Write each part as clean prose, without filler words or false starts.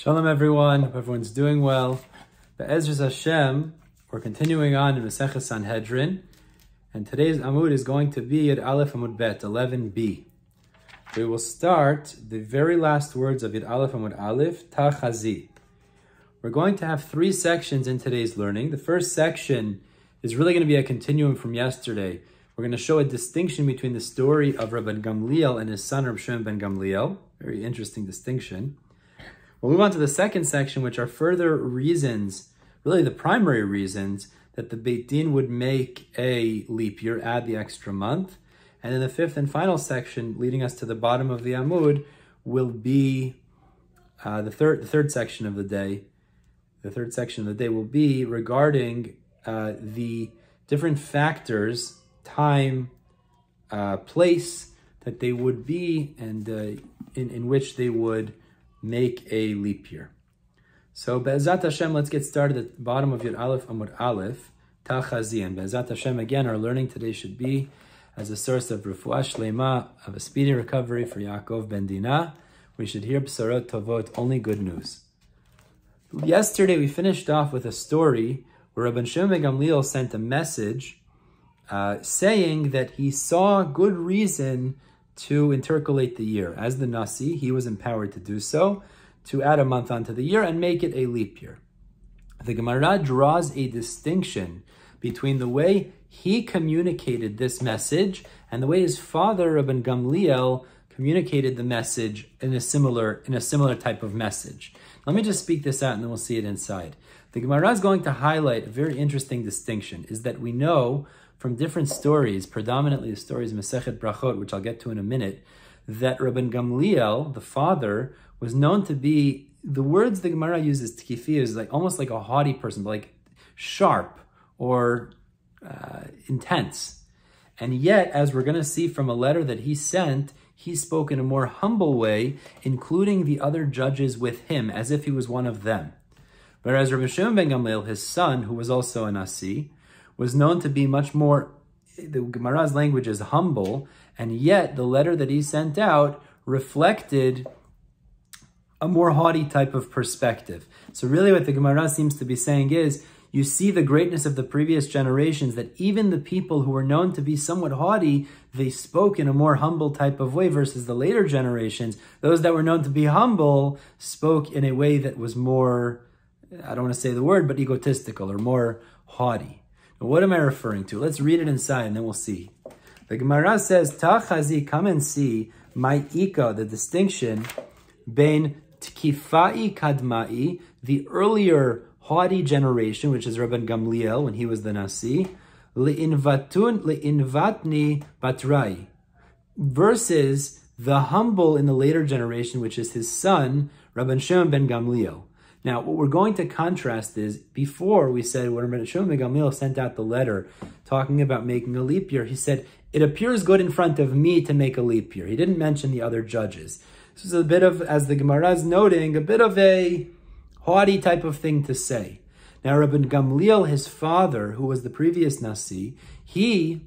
Shalom everyone, hope everyone's doing well. Be'ezras Hashem, we're continuing on in Masechet Sanhedrin, and today's Amud is going to be at Aleph Amud Bet, 11b. We will start the very last words of Yud Aleph Amud Aleph, Tachazi. We're going to have three sections in today's learning. The first section is really going to be a continuum from yesterday. We're going to show a distinction between the story of Rabbi Gamliel and his son Rabbi Shimon ben Gamliel. Very interesting distinction. We'll move on to the second section, which are further reasons, really the primary reasons, that the Beit Din would make a leap year, add the extra month. And then the fifth and final section, leading us to the bottom of the Amud, will be the third section of the day. The third section of the day will be regarding the different factors, time, place, that they would be, and in which they would make a leap year. So Be'ezat Hashem, let's get started at the bottom of Yud Aleph Amud Aleph, Tachazi. And Be'ezat Hashem, again, our learning today should be as a source of refuah shlema, of a speedy recovery for Yaakov ben Dinah. We should hear b'sorot tovot, only good news. Yesterday we finished off with a story where Rabbi Shimon ben Gamliel sent a message saying that he saw good reason to intercalate the year. As the Nasi, he was empowered to do so, to add a month onto the year and make it a leap year. The Gemara draws a distinction between the way he communicated this message and the way his father, Rabbi Gamliel, communicated the message in a similar type of message. Let me just speak this out and then we'll see it inside. The Gemara is going to highlight a very interesting distinction, is that we know from different stories, predominantly the stories of Masechet Brachot, which I'll get to in a minute, that Rabbi Gamliel, the father, was known to be, the words the Gemara uses, tkifi, is like almost like a haughty person, but like sharp or intense. And yet, as we're going to see from a letter that he sent, he spoke in a more humble way, including the other judges with him, as if he was one of them. Whereas Rabbi Shimon ben Gamliel, his son, who was also a Nasi, was known to be much more, the Gemara's language is humble, and yet the letter that he sent out reflected a more haughty type of perspective. So really what the Gemara seems to be saying is, you see the greatness of the previous generations, that even the people who were known to be somewhat haughty, they spoke in a more humble type of way, versus the later generations, those that were known to be humble, spoke in a way that was more, I don't want to say the word, but egotistical or more haughty. Now, what am I referring to? Let's read it inside and then we'll see. The Gemara says, Tachazi, come and see, my ika, the distinction, bein tkifai kadmai, the earlier haughty generation, which is Rabbi Gamliel, when he was the Nasi, le'invatni batrai, versus the humble in the later generation, which is his son, Rabbi Shimon ben Gamliel. Now, what we're going to contrast is, before we said when Rabbi Shimon ben Gamliel sent out the letter talking about making a leap year, he said, it appears good in front of me to make a leap year. He didn't mention the other judges. This is a bit of, as the Gemara is noting, a bit of a haughty type of thing to say. Now, Rabbi Gamliel, his father, who was the previous Nasi, he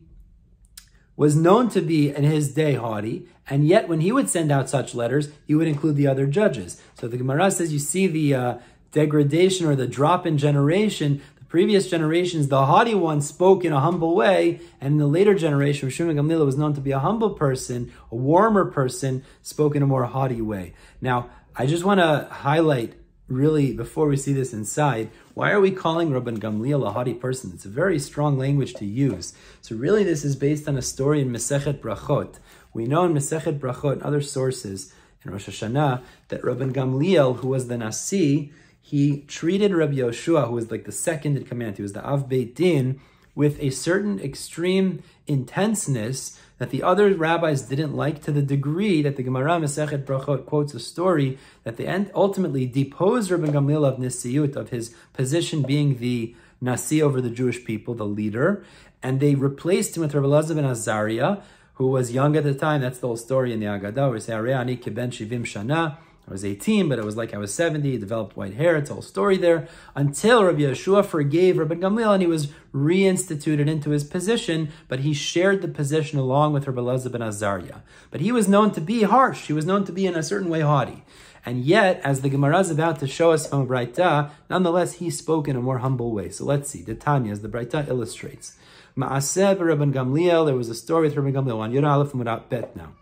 was known to be in his day haughty, and yet when he would send out such letters, he would include the other judges. So the Gemara says, you see the degradation or the drop in generation. The previous generations, the haughty ones spoke in a humble way, and in the later generation, Shimon ben Gamliel was known to be a humble person, a warmer person, spoke in a more haughty way. Now, I just want to highlight, really, before we see this inside, why are we calling Rabbi Gamliel a haughty person? It's a very strong language to use. So really this is based on a story in Masechet Brachot. We know in Masechet Brachot and other sources in Rosh Hashanah that Rabbi Gamliel, who was the Nasi, he treated Rabbi Yoshua, who was like the second in command, he was the Av Beit Din, with a certain extreme intenseness that the other rabbis didn't like, to the degree that the Gemara Masechet Brachot quotes a story that they ultimately deposed Rabbi Gamliel of Nisiyut, of his position being the Nasi over the Jewish people, the leader, and they replaced him with Rabbi Elazar ben Azariah, who was young at the time. That's the whole story in the Agadah, where we say, Arei ani kiben shivim shana, I was 18, but it was like I was 70, developed white hair. It's a whole story there. Until Rabbi Yeshua forgave Rabbi Gamliel and he was reinstituted into his position, but he shared the position along with Rabbi Elazar ben Azariah. But he was known to be harsh. He was known to be in a certain way haughty. And yet, as the Gemara is about to show us from Braita, nonetheless, he spoke in a more humble way. So let's see. The Tanya, as the Braita illustrates. Ma'aseh Rabban Gamliel, there was a story with Rabban Gamliel. On Yud Aleph Mudat Bet now.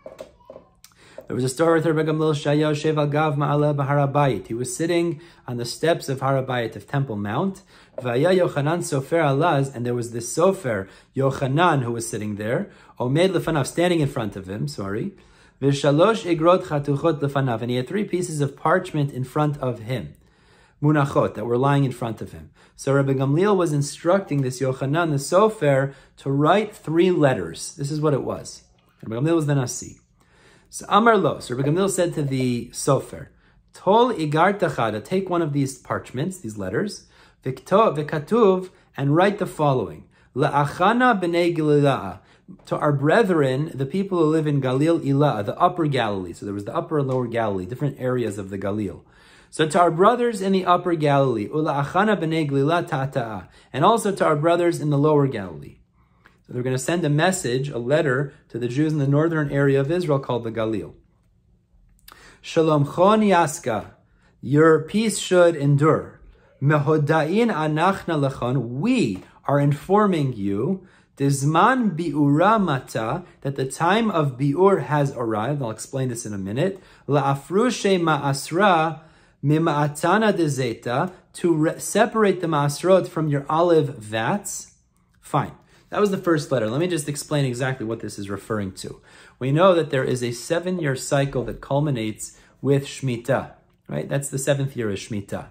There was a story with Rabban Gamliel, Shayo Shev Agav Ma'aleh B'Harabayit. He was sitting on the steps of Harabayit, of Temple Mount. Vaya Yochanan Sofer Alaz, and there was this Sofer, Yochanan, who was sitting there. Omed Lefanav, standing in front of him, V'shalosh Igrot Chatuchot Lefanav, and he had 3 pieces of parchment in front of him. Munachot, that were lying in front of him. So Rabbi Gamliel was instructing this Yochanan, the Sofer, to write 3 letters. This is what it was. Rabbi Gamliel was the Nasi. So Amar Lo, so Rabbi Gamliel said to the Sofer, Tol Igar Tachada, take one of these parchments, these letters, V'katuv, and write the following. La'achana b'nei Galilah, to our brethren, the people who live in Galil Ilah, the upper Galilee. So there was the upper and lower Galilee, different areas of the Galil. So to our brothers in the upper Galilee, Ula'achana b'nei Galilah ta'ata'a, and also to our brothers in the lower Galilee. So they're going to send a message, a letter, to the Jews in the northern area of Israel called the Galil. Shalom chon yaska, your peace should endure. Mehoda'in anachna lechon, we are informing you, Dizman bi'ura mata, that the time of bi'ur has arrived. I'll explain this in a minute. La'afrushe ma'asra mima'atana de zeta, to separate the ma'asrot from your olive vats. Fine. That was the first letter. Let me just explain exactly what this is referring to. We know that there is a 7-year cycle that culminates with Shemitah, right? That's the 7th year of Shemitah.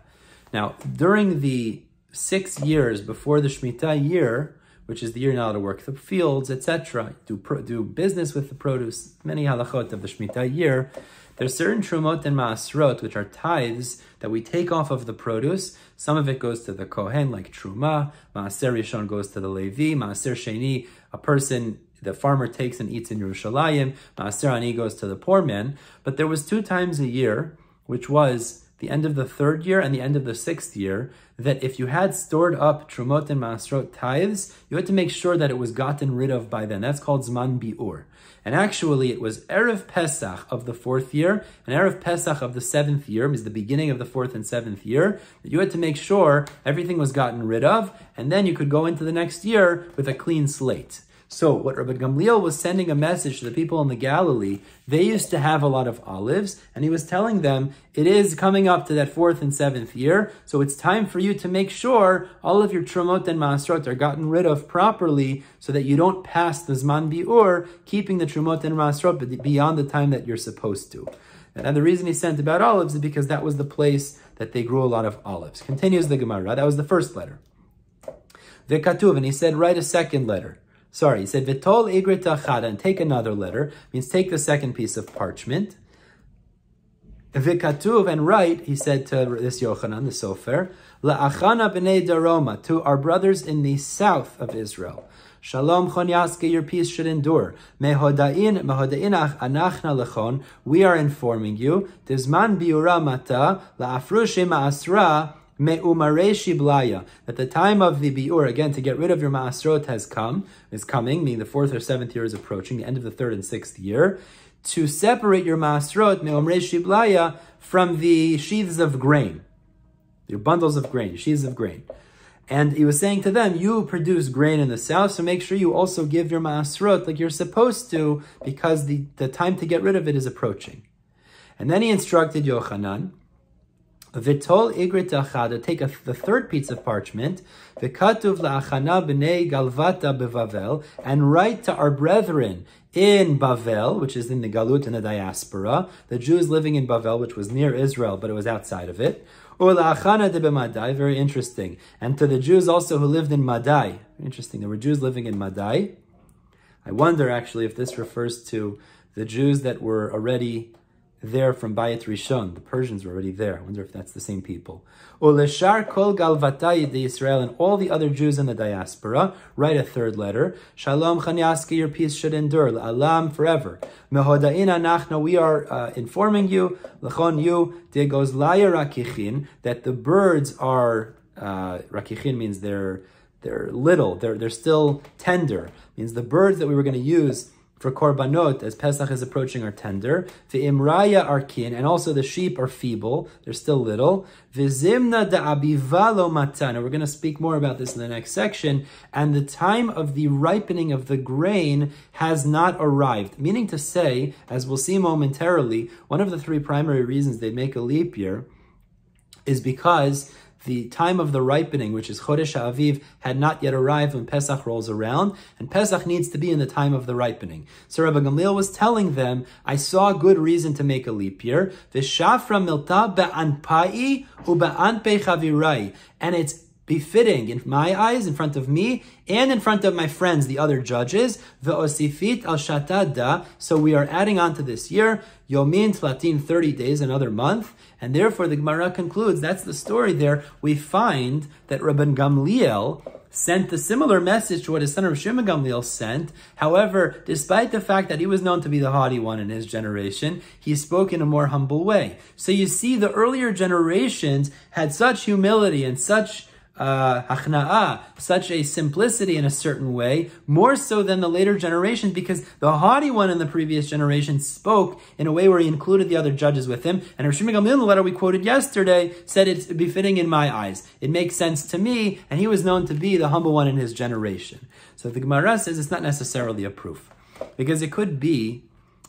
Now, during the 6 years before the Shemitah year, which is the year you're not allowed to work the fields, etc., do business with the produce, many halachot of the Shemitah year, there's certain trumot and maasrot, which are tithes that we take off of the produce. Some of it goes to the Kohen, like truma. Maaser Rishon goes to the Levi. Maaser Sheni, a person, the farmer takes and eats in Yerushalayim. Maaser Ani goes to the poor man. But there was 2 times a year, which was the end of the 3rd year and the end of the 6th year, that if you had stored up trumot and maasrot tithes, you had to make sure that it was gotten rid of by then. That's called Zman Bi'ur. And actually, it was Erev Pesach of the 4th year and Erev Pesach of the 7th year, means the beginning of the 4th and 7th year, that you had to make sure everything was gotten rid of, and then you could go into the next year with a clean slate. So what Rabbi Gamliel was sending a message to the people in the Galilee, they used to have a lot of olives, and he was telling them, it is coming up to that 4th and 7th year, so it's time for you to make sure all of your trumot and maasrot are gotten rid of properly, so that you don't pass the Zman Bi'ur, keeping the trumot and maasrot beyond the time that you're supposed to. And the reason he sent about olives is because that was the place that they grew a lot of olives. Continues the Gemara, that was the first letter. V'katuv, and he said, write a second letter. Sorry, he said, V'tol igrit achada, and take another letter, means take the second piece of parchment. V'katuv, and write, he said to this Yochanan, the Sofer, La'achana b'nei daroma, to our brothers in the south of Israel. Shalom chon yaske, your peace should endure. Mehoda'in anachna lechon, we are informing you, Dizman bi'ura mata, la'afrushe ma'asra, Me'umareshi blaya, that the time of the bi'ur, again, to get rid of your ma'asrot is coming, meaning the 4th or 7th year is approaching, the end of the 3rd and 6th year, to separate your ma'asrot, me'umareshi blaya, from the sheaths of grain, your bundles of grain, sheaths of grain. And he was saying to them, you produce grain in the south, so make sure you also give your ma'asrot like you're supposed to, because the time to get rid of it is approaching. And then he instructed Yochanan, V'tol igrit achada, take the 3rd piece of parchment, v'katuv la'achana b'nei galvata bevavel, and write to our brethren in Bavel, which is in the Galut, in the diaspora, the Jews living in Bavel, which was near Israel, but it was outside of it. Ula'achana de b'madai, very interesting. And to the Jews also who lived in Madai. Interesting, there were Jews living in Madai. I wonder actually if this refers to the Jews that were already there from Bayit Rishon. The Persians were already there. I wonder if that's the same people. Uleshar kol galvatay de Israel, and all the other Jews in the diaspora, write a 3rd letter. Shalom chanyaski, your peace should endure. Alam, forever. Mehoda'in anachna, we are informing you. Lechon you, de gozlaya rakichin, that the birds are, rakichin means they're little, they're still tender. Means the birds that we were going to use for korbanot, as Pesach is approaching, are tender. V'imraya are kin, and also the sheep are feeble; they're still little. V'zimna da'abiva lo matan. And we're going to speak more about this in the next section. And the time of the ripening of the grain has not arrived. Meaning to say, as we'll see momentarily, one of the three primary reasons they make a leap year is because the time of the ripening, which is Chodesh HaAviv, had not yet arrived when Pesach rolls around, and Pesach needs to be in the time of the ripening. So Rabbi Gamliel was telling them, I saw good reason to make a leap year. V'shafra milta be'anpai u'be'anpei chavirai. And it's befitting in my eyes, in front of me, and in front of my friends, the other judges. Ve'osifit al shatada. So we are adding on to this year, Yomin Tlatin, 30 days, another month. And therefore, the Gemara concludes, that's the story there. We find that Rabbi Gamliel sent a similar message to what his son Rav Shimon Gamliel sent. However, despite the fact that he was known to be the haughty one in his generation, he spoke in a more humble way. So you see, the earlier generations had such humility and such hachna'ah, such a simplicity in a certain way, more so than the later generations, because the haughty one in the previous generation spoke in a way where he included the other judges with him. And Rav Shimon Gamliel, in the letter we quoted yesterday, said it's befitting in my eyes. It makes sense to me, and he was known to be the humble one in his generation. So the Gemara says it's not necessarily a proof, because it could be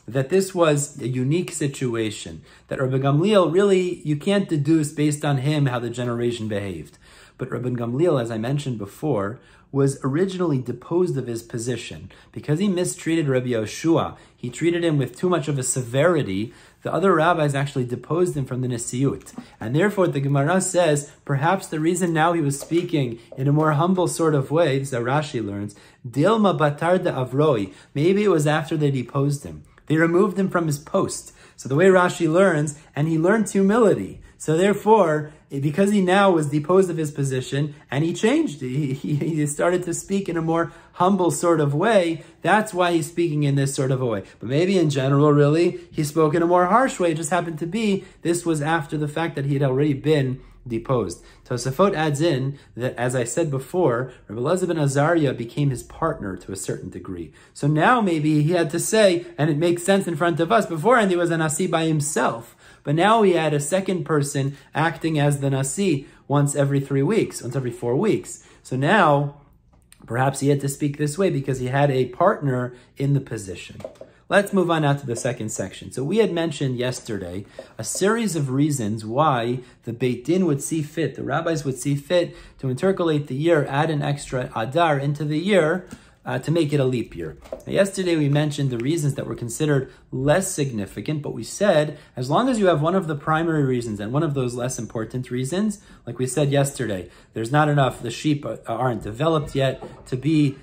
that this was a unique situation, that Rabbi Gamliel really, you can't deduce based on him how the generation behaved. But Rabbi Gamliel, as I mentioned before, was originally deposed of his position. Because he mistreated Rabbi Yoshua, he treated him with too much of a severity, the other rabbis actually deposed him from the Nesiyut. And therefore, the Gemara says, perhaps the reason now he was speaking in a more humble sort of way, this is how Rashi learns, Dilma batar de avroi, maybe it was after they deposed him. They removed him from his post. So the way Rashi learns, and he learned humility. So therefore, because he now was deposed of his position, and he changed, he started to speak in a more humble sort of way, that's why he's speaking in this sort of a way. But maybe in general, really, he spoke in a more harsh way. It just happened to be, this was after the fact that he had already been deposed. Tosafot adds in that, as I said before, Rabbi Elazar ben Azariah became his partner to a certain degree. So now maybe he had to say, and it makes sense in front of us, beforehand he was a Nasi by himself. But now he had a second person acting as the Nasi once every 3 weeks, once every 4 weeks. So now, perhaps he had to speak this way because he had a partner in the position. Let's move on now to the second section. So we had mentioned yesterday a series of reasons why the Beit Din would see fit, the rabbis would see fit to intercalate the year, add an extra Adar into the year, to make it a leap year. Now, yesterday we mentioned the reasons that were considered less significant, but we said as long as you have one of the primary reasons and one of those less important reasons, like we said yesterday, there's not enough, the sheep aren't developed yet to be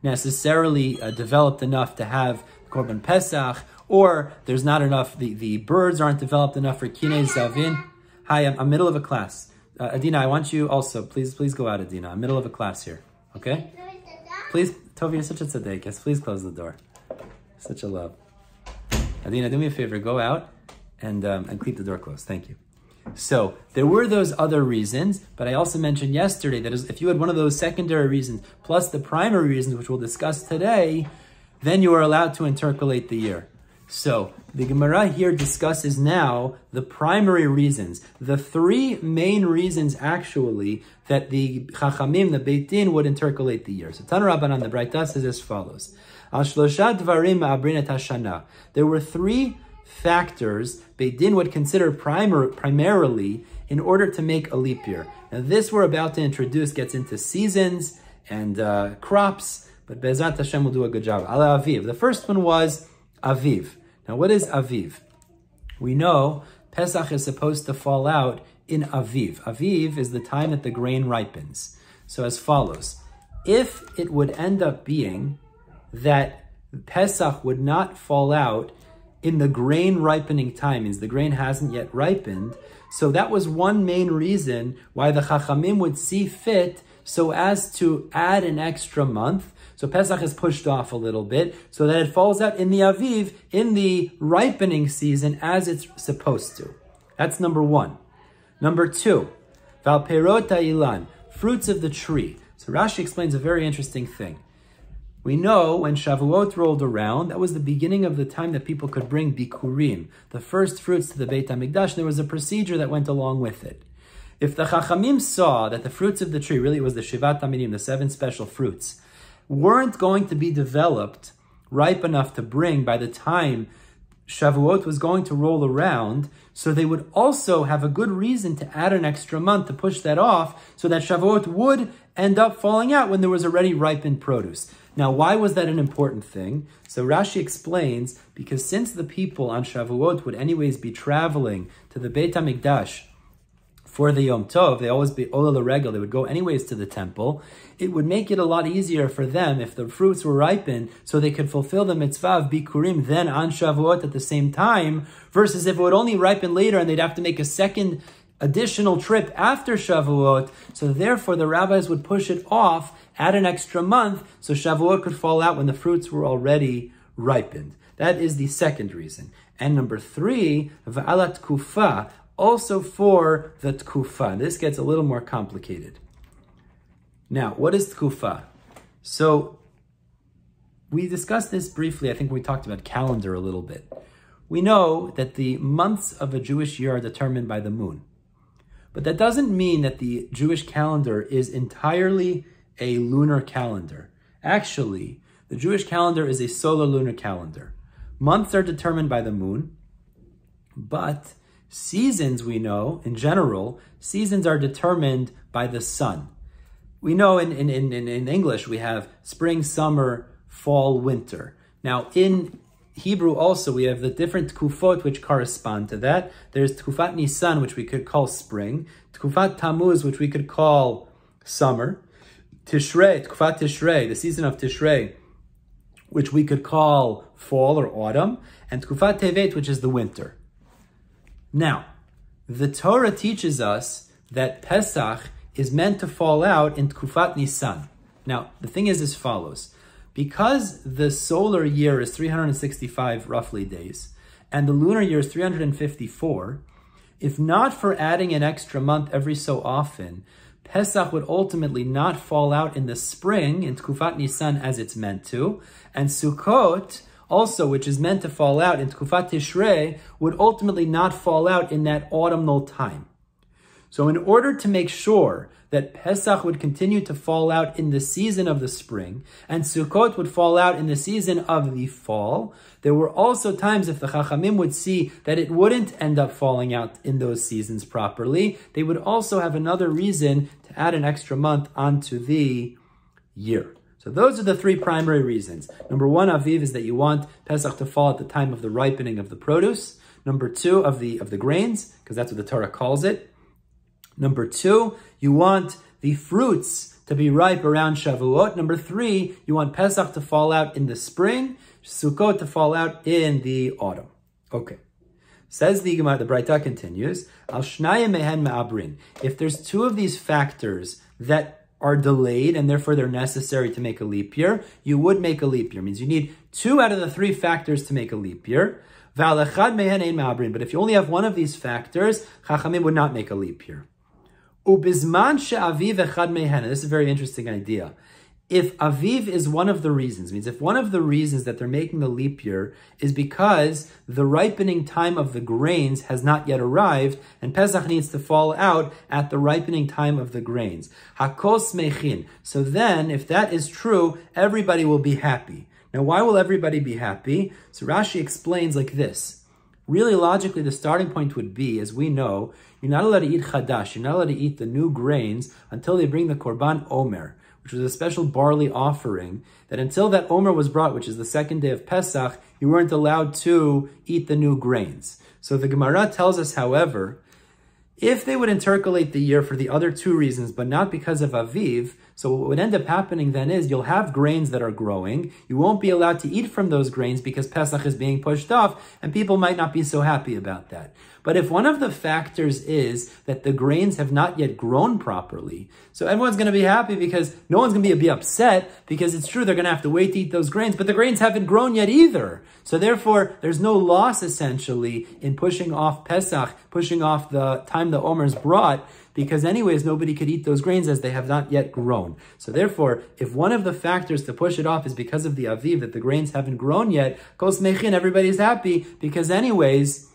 necessarily developed enough to have Korban Pesach, or there's not enough, the birds aren't developed enough for Kinei Zavin. Hi, I'm middle of a class. Adina, I want you also, please go out, Adina. I'm middle of a class here, okay? Please, Tovi, you're such a tzaddik. Yes, please close the door. Such a love. Adina, do me a favor, go out and keep the door closed. Thank you. So, there were those other reasons, but I also mentioned yesterday that if you had one of those secondary reasons, plus the primary reasons, which we'll discuss today, then you are allowed to intercalate the year. So, the Gemara here discusses now the primary reasons, the three main reasons actually that the Chachamim, the Beit Din, would intercalate the year. So, Tana Rabbanan, the Braita says as follows. Al shlosha dvarim ma'abrin et hashana. There were three factors Beit Din would consider primarily in order to make a leap year. Now, this we're about to introduce gets into seasons and crops, but Be'ezrat Hashem will do a good job. Ala Aviv. The first one was Aviv. Now, what is Aviv? We know Pesach is supposed to fall out in Aviv. Aviv is the time that the grain ripens. So as follows. If it would end up being that Pesach would not fall out in the grain ripening time, means the grain hasn't yet ripened, so that was one main reason why the Chachamim would see fit so as to add an extra month. So Pesach is pushed off a little bit so that it falls out in the Aviv, in the ripening season as it's supposed to. That's number one. Number two, Val Perot Ilan, fruits of the tree. So Rashi explains a very interesting thing. We know when Shavuot rolled around, that was the beginning of the time that people could bring bikurim, the first fruits to the Beit HaMikdash, and there was a procedure that went along with it. If the Chachamim saw that the fruits of the tree, really it was the Shivat Tamidim, the 7 special fruits, weren't going to be developed ripe enough to bring by the time Shavuot was going to roll around, so they would also have a good reason to add an extra month to push that off, so that Shavuot would end up falling out when there was already ripened produce. Now, why was that an important thing? So Rashi explains, because since the people on Shavuot would anyways be traveling to the Beit HaMikdash for the Yom Tov, they always be Ola L'Regel, they would go anyways to the temple, it would make it a lot easier for them if the fruits were ripened so they could fulfill the mitzvah of Bikurim then on Shavuot at the same time, versus if it would only ripen later and they'd have to make a second additional trip after Shavuot. So therefore the rabbis would push it off, add an extra month, so Shavuot could fall out when the fruits were already ripened. That is the second reason. And number 3, va'alat kufa, also for the tkufa. This gets a little more complicated. Now, what is tkufa? So, we discussed this briefly, I think we talked about calendar a little bit. We know that the months of a Jewish year are determined by the moon. But that doesn't mean that the Jewish calendar is entirely a lunar calendar. Actually, the Jewish calendar is a solar lunar calendar. Months are determined by the moon, but seasons, we know, in general, seasons are determined by the sun. We know in English we have spring, summer, fall, winter. Now in Hebrew also we have the different tkufot which correspond to that. There's tkufat Nisan, which we could call spring, tkufat Tammuz, which we could call summer, Tishrei, tkufat Tishrei, the season of Tishrei, which we could call fall or autumn, and tkufat Tevet, which is the winter. Now, the Torah teaches us that Pesach is meant to fall out in Tkufat Nisan. Now, the thing is as follows. Because the solar year is 365 roughly days, and the lunar year is 354, if not for adding an extra month every so often, Pesach would ultimately not fall out in the spring, in Tkufat Nisan, as it's meant to, and Sukkot also, which is meant to fall out in Tkufat Tishrei, would ultimately not fall out in that autumnal time. So in order to make sure that Pesach would continue to fall out in the season of the spring, and Sukkot would fall out in the season of the fall, there were also times if the Chachamim would see that it wouldn't end up falling out in those seasons properly, they would also have another reason to add an extra month onto the year. So those are the 3 primary reasons. Number 1, Aviv, is that you want Pesach to fall at the time of the ripening of the produce. Number 2, of the grains, because that's what the Torah calls it. Number 2, you want the fruits to be ripe around Shavuot. Number 3, you want Pesach to fall out in the spring, Sukkot to fall out in the autumn. Okay. Says the Gemara, the Braita continues, Al shnayim mehen ma'abrin. If there's 2 of these factors that are delayed and therefore they're necessary to make a leap year, you would make a leap year. It means you need 2 out of the 3 factors to make a leap year. But if you only have 1 of these factors, Chachamim would not make a leap year. Ubizman she'aviv echad mehen. This is a very interesting idea. If aviv is one of the reasons, means if one of the reasons that they're making the leap year is because the ripening time of the grains has not yet arrived, and Pesach needs to fall out at the ripening time of the grains. Hakos mechin. So then, if that is true, everybody will be happy. Now, why will everybody be happy? So Rashi explains like this. Really, logically, the starting point would be, as we know, you're not allowed to eat chadash, you're not allowed to eat the new grains until they bring the korban omer, which was a special barley offering, that until that omer was brought, which is the 2nd day of Pesach, you weren't allowed to eat the new grains. So the Gemara tells us, however, if they would intercalate the year for the other 2 reasons, but not because of Aviv, so what would end up happening then is you'll have grains that are growing. You won't be allowed to eat from those grains because Pesach is being pushed off, and people might not be so happy about that. But if one of the factors is that the grains have not yet grown properly, so everyone's going to be happy because no one's going to be upset because it's true they're going to have to wait to eat those grains, but the grains haven't grown yet either. So therefore, there's no loss essentially in pushing off Pesach, pushing off the time the Omer is brought. because anyways, nobody could eat those grains as they have not yet grown. So therefore, if one of the factors to push it off is because of the aviv, that the grains haven't grown yet, kol smechin, everybody's happy, because anyways,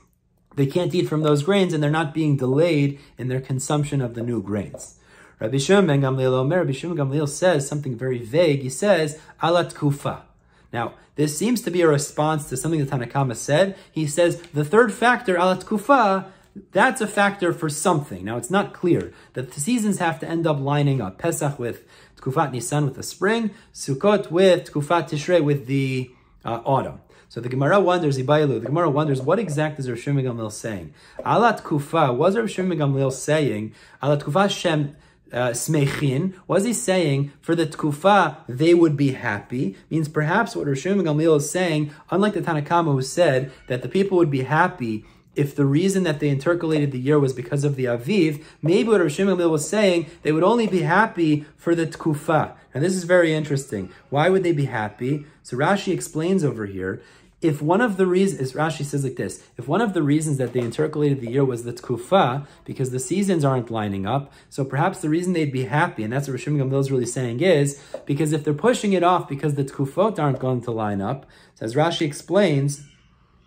they can't eat from those grains and they're not being delayed in their consumption of the new grains. Rabbi Shimon ben Gamliel says something very vague. He says, alat kufa. Now, this seems to be a response to something the Tanna Kama said. He says, the third factor, alat kufa, that's a factor for something. Now, it's not clear that the seasons have to end up lining up. Pesach with Tkufat Nisan with the spring, Sukkot with Tkufat Tishrei with the autumn. So the Gemara wonders, what exactly is Rav Shimon ben Gamliel saying? Alat kufa, was Rav Shimon ben Gamliel saying, alat kufa shem smechin, was he saying for the tkufa they would be happy? Means perhaps what Rav Shimon ben Gamliel is saying, unlike the Tanna Kama who said that the people would be happy if the reason that they intercalated the year was because of the aviv, maybe what Rav Shimon ben Gamliel was saying, they would only be happy for the tkufa. And this is very interesting. Why would they be happy? So Rashi explains over here, if one of the reasons, Rashi says like this, if one of the reasons that they intercalated the year was the tkufa, because the seasons aren't lining up, so perhaps the reason they'd be happy, and that's what Rav Shimon ben Gamliel is really saying is, because if they're pushing it off because the tkufot aren't going to line up, so as Rashi explains,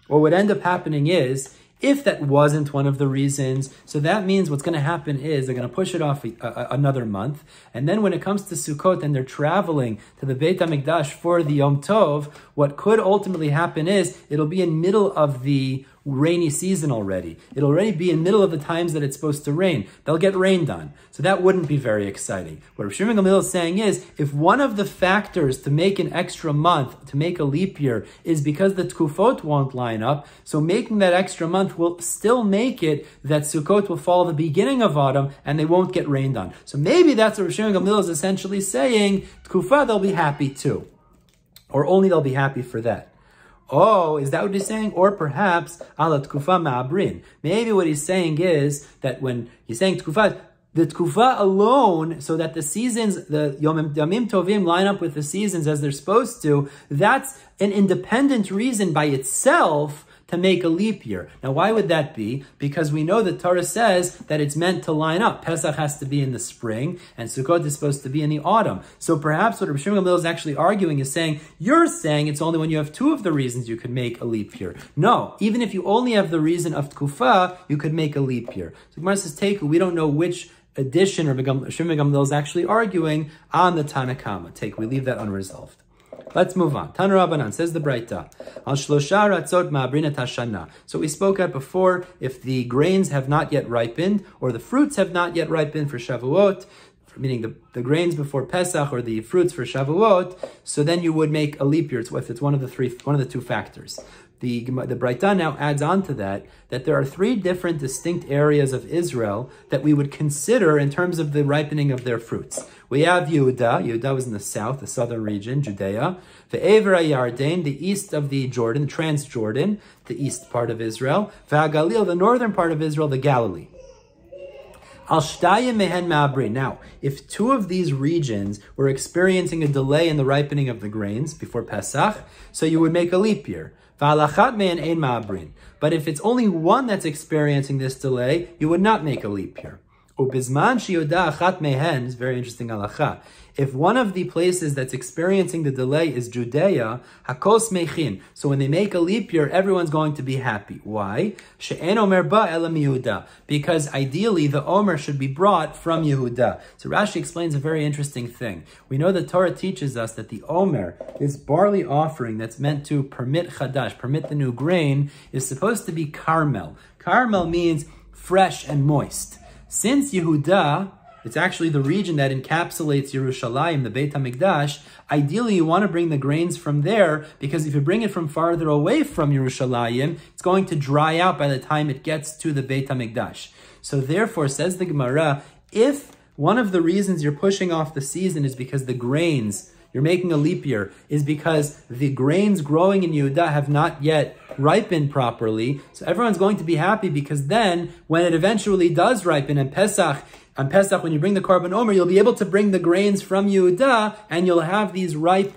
what would end up happening is, if that wasn't one of the reasons, so that means what's going to happen is they're going to push it off another month. And then when it comes to Sukkot and they're traveling to the Beit HaMikdash for the Yom Tov, what could ultimately happen is it'll be in middle of the rainy season already. It'll already be in middle of the times that it's supposed to rain. They'll get rained on. So that wouldn't be very exciting. What Rav Shimon ben Gamliel is saying is, if one of the factors to make an extra month, to make a leap year, is because the Tkufot won't line up, so making that extra month will still make it that Sukkot will fall the beginning of autumn and they won't get rained on. So maybe that's what Rav Shimon ben Gamliel is essentially saying, Tkufa, they'll be happy too. Or only they'll be happy for that. Oh, is that what he's saying? Or perhaps, ala tkufa ma'abrin. Maybe what he's saying is that when he's saying tkufa, the tkufa alone, so that the seasons, the yamim tovim line up with the seasons as they're supposed to, that's an independent reason by itself to make a leap year. Now, why would that be? Because we know that Torah says that it's meant to line up. Pesach has to be in the spring, and Sukkot is supposed to be in the autumn. So perhaps what Rav Shimon ben Gamliel is actually arguing is saying, you're saying it's only when you have two of the reasons you could make a leap year. No, even if you only have the reason of Tkufa, you could make a leap year. So Gemara says, Teiku, we don't know which addition Rav Shimon ben Gamliel is actually arguing on the Tanna Kama. We leave that unresolved. Let's move on. Tana Rabbanan, says the Braita, Al shlosha ratzot ma'abrinat hashana. So we spoke at before, if the grains have not yet ripened, or the fruits have not yet ripened for Shavuot, meaning the grains before Pesach, or the fruits for Shavuot, so then you would make a leap year if it's one of the two factors. The Braita now adds on to that there are three different distinct areas of Israel that we would consider in terms of the ripening of their fruits. We have Yehuda. Yehuda was in the south, the southern region, Judea. Ve'ever Yarden, the east of the Jordan, Transjordan, the east part of Israel. Ve'agalil, the northern part of Israel, the Galilee. Al shtayim mehen ma'abrin. Now, if two of these regions were experiencing a delay in the ripening of the grains before Pesach, so you would make a leap year. V'alachat mehen ein ma'abrin. But if it's only one that's experiencing this delay, you would not make a leap year. Ubizman shiyoda achat mehen, is very interesting halacha. If one of the places that's experiencing the delay is Judea, hakos mechin. So when they make a leap year, everyone's going to be happy. Why? She'en omer ba elam Yehuda. Because ideally, the omer should be brought from Yehuda. So Rashi explains a very interesting thing. We know the Torah teaches us that the omer, this barley offering that's meant to permit chadash, permit the new grain, is supposed to be carmel. Carmel means fresh and moist. Since Yehuda, it's actually the region that encapsulates Yerushalayim, the Beit HaMikdash, ideally you want to bring the grains from there, because if you bring it from farther away from Yerushalayim, it's going to dry out by the time it gets to the Beit HaMikdash. So therefore, says the Gemara, if one of the reasons you're pushing off the season is because the grains, you're making a leap year, is because the grains growing in Yehuda have not yet ripened properly, so everyone's going to be happy, because then, when it eventually does ripen, and on Pesach, when you bring the Korban Omer, you'll be able to bring the grains from Yehuda, and you'll have these ripe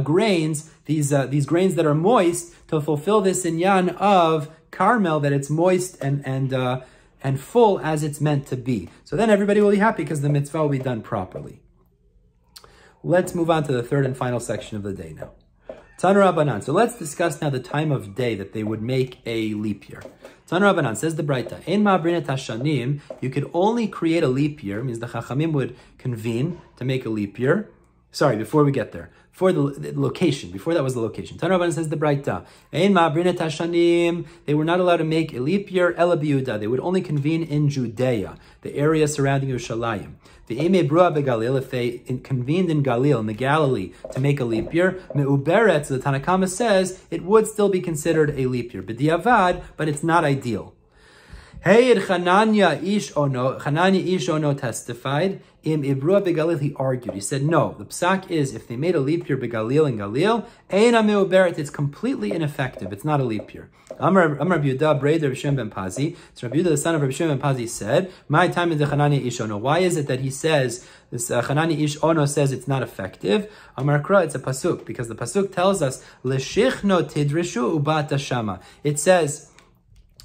grains, these grains that are moist, to fulfill this inyan of Carmel, that it's moist and and full as it's meant to be. So then everybody will be happy because the mitzvah will be done properly. Let's move on to the third and final section of the day now. Tana Rabbanan. So let's discuss now the time of day that they would make a leap year. Tana Rabbanan, says the Braita, Ein ma'abrinet hashanim, you could only create a leap year, means the Chachamim would convene to make a leap year. Sorry, before we get there. For the location, before that was the location. Tana Rabbanan, says the Braita, Ein ma'abrinet hashanim, they were not allowed to make a leap year, ela b'Yehuda, they would only convene in Judea, the area surrounding Yerushalayim. The Eme Brua beGalil, if they convened in Galil, in the Galilee, to make a leap year, Me'uberet, so the Tanakama says, it would still be considered a leap year. B'diavad, but it's not ideal. Hey, Chananya ish ono testified. Im Ibrua beGalil, he argued. He said, no, the psak is, if they made a leap year beGalil and Galil, Eina me'uberet, it's completely ineffective. It's not a leap year. Amar Rabbi Yehuda, Breder Rabbi Shimon ben Pazi. So Rabbi Yehuda, the son of Rabbi Shimon ben Pazi, said, my time is the Chananya ish ono. Why is it that he says, this Chananya ish ono says it's not effective? Amar Kra, it's a pasuk, because the pasuk tells us, L'shichno tidrishu ubata shama. It says,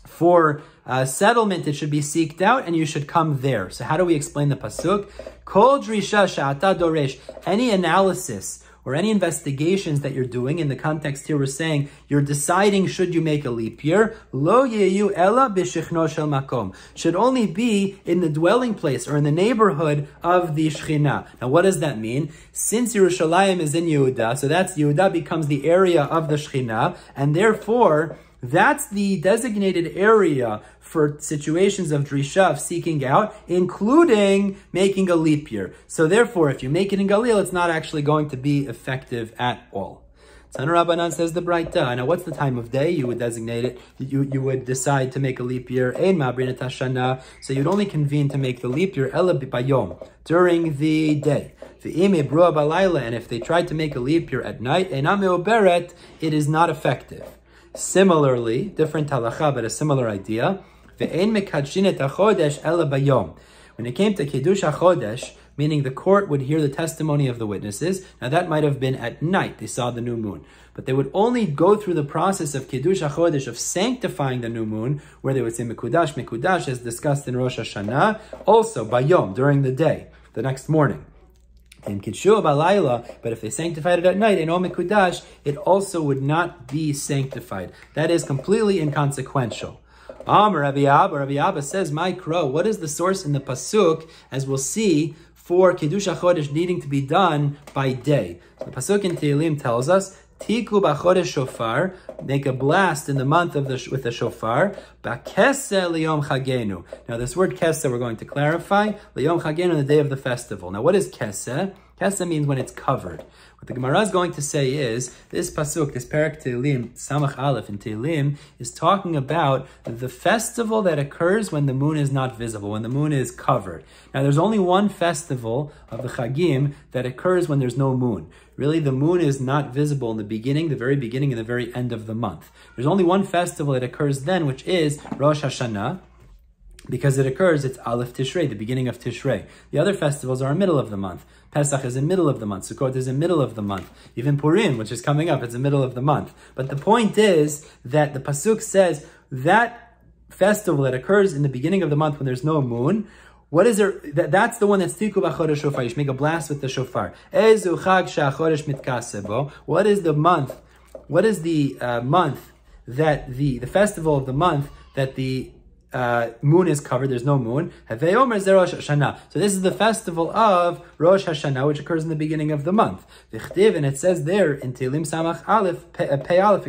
for settlement, it should be seeked out, and you should come there. So how do we explain the pasuk? Kol drisha she'ata doresh. Any analysis or any investigations that you're doing, in the context here we're saying, you're deciding should you make a leap year, lo yeyu ela b'shichno shel makom. Should only be in the dwelling place or in the neighborhood of the Shechina. Now what does that mean? Since Yerushalayim is in Yehuda, so that's Yehuda becomes the area of the Shechina, and therefore that's the designated area for situations of drisha, of seeking out, including making a leap year. So therefore, if you make it in Galil, it's not actually going to be effective at all. Tana Rabbanan, says the Braita. Now, what's the time of day? You would designate it. You would decide to make a leap year. Ein ma'abrinet hashana. So you'd only convene to make the leap year ela b'bayom, during the day. V'im ibrua balayla, and if they tried to make a leap year at night, eina me'uberet, it is not effective. Similarly, different halacha, but a similar idea. When it came to Kiddush HaChodesh, meaning the court would hear the testimony of the witnesses, now that might have been at night, they saw the new moon. But they would only go through the process of Kiddush HaChodesh, of sanctifying the new moon, where they would say Mekudash, as discussed in Rosh Hashanah, also Bayom, during the day, the next morning. But if they sanctified it at night, it also would not be sanctified. That is completely inconsequential. Rabbi Abba says, my crow, what is the source in the pasuk, as we'll see, for Kiddush HaChodesh needing to be done by day? So the pasuk in Tehillim tells us, Tiku b'chodesh shofar, make a blast in the month with the shofar. B'keseh liyom chagenu. Now this word keseh we're going to clarify. Liyom chagenu, on the day of the festival. Now what is keseh? Keseh means when it's covered. What the Gemara is going to say is, this pasuk, this parak Tehillim, Samach Aleph in Tehillim, is talking about the festival that occurs when the moon is not visible, when the moon is covered. Now there's only one festival of the Chagim that occurs when there's no moon. Really, the moon is not visible in the beginning, the very beginning, and the very end of the month. There's only one festival that occurs then, which is Rosh Hashanah, because it occurs, it's Aleph Tishrei, the beginning of Tishrei. The other festivals are in the middle of the month. Pesach is in the middle of the month. Sukkot is in the middle of the month. Even Purim, which is coming up, it's in the middle of the month. But the point is that the pasuk says that festival that occurs in the beginning of the month when there's no moon, what is there? That's the one that's Tiku b'chodesh shofar. You should make a blast with the shofar. Ezu chag she'achodesh mitkaseh bo. What is the month? What is the month that the festival of the month that the moon is covered? There's no moon. Havei Omer ze Rosh Hashanah. So this is the festival of Rosh Hashanah, which occurs in the beginning of the month. V'chtiv, and it says there in Tehillim Samach Aleph, Pei Aleph,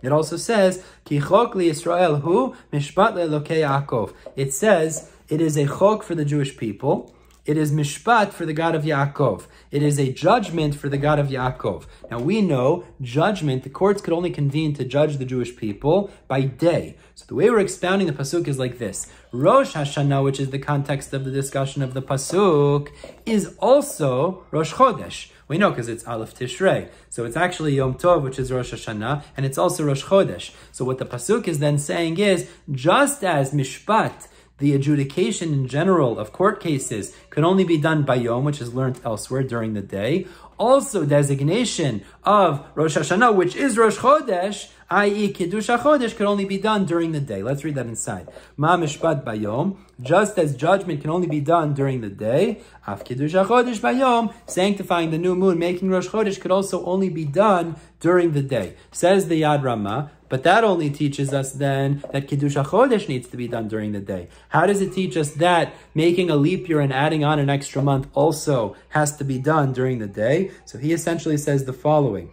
it also says Ki chok li Yisrael hu mishpat le'elokei Yaakov. It says it is a chok for the Jewish people. It is mishpat for the God of Yaakov. It is a judgment for the God of Yaakov. Now we know judgment, the courts could only convene to judge the Jewish people by day. So the way we're expounding the pasuk is like this. Rosh Hashanah, which is the context of the discussion of the pasuk, is also Rosh Chodesh. We know because it's Aleph Tishrei. So it's actually Yom Tov, which is Rosh Hashanah, and it's also Rosh Chodesh. So what the pasuk is then saying is, just as mishpat, the adjudication in general of court cases, could only be done by Yom, which is learned elsewhere during the day, also designation of Rosh Hashanah, which is Rosh Chodesh, i.e. Kiddush HaChodesh, could only be done during the day. Let's read that inside. Ma mishpat bayom, just as judgment can only be done during the day, af Kiddush HaChodesh bayom, sanctifying the new moon, making Rosh Chodesh, could also only be done during the day. Says the Yad Ramah, but that only teaches us then that Kiddush HaChodesh needs to be done during the day. How does it teach us that making a leap year and adding on an extra month also has to be done during the day? So he essentially says the following.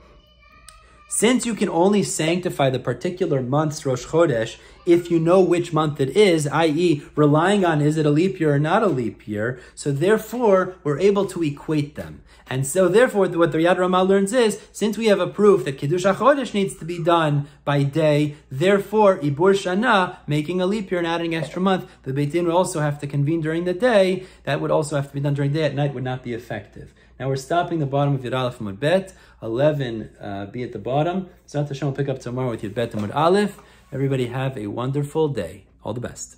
Since you can only sanctify the particular month's Rosh Chodesh if you know which month it is, i.e. relying on is it a leap year or not a leap year, so therefore we're able to equate them. And so therefore what the Yad Ramah learns is, since we have a proof that Kiddush HaChodesh needs to be done by day, therefore Ibur Shana, making a leap year and adding an extra month, the Beit Din would also have to convene during the day. That would also have to be done during the day. At night would not be effective. Now we're stopping the bottom of Yud Aleph Amud Bet, 11b at the bottom. So Hashem will pick up tomorrow with Yud Bet Amud Aleph. Everybody have a wonderful day. All the best.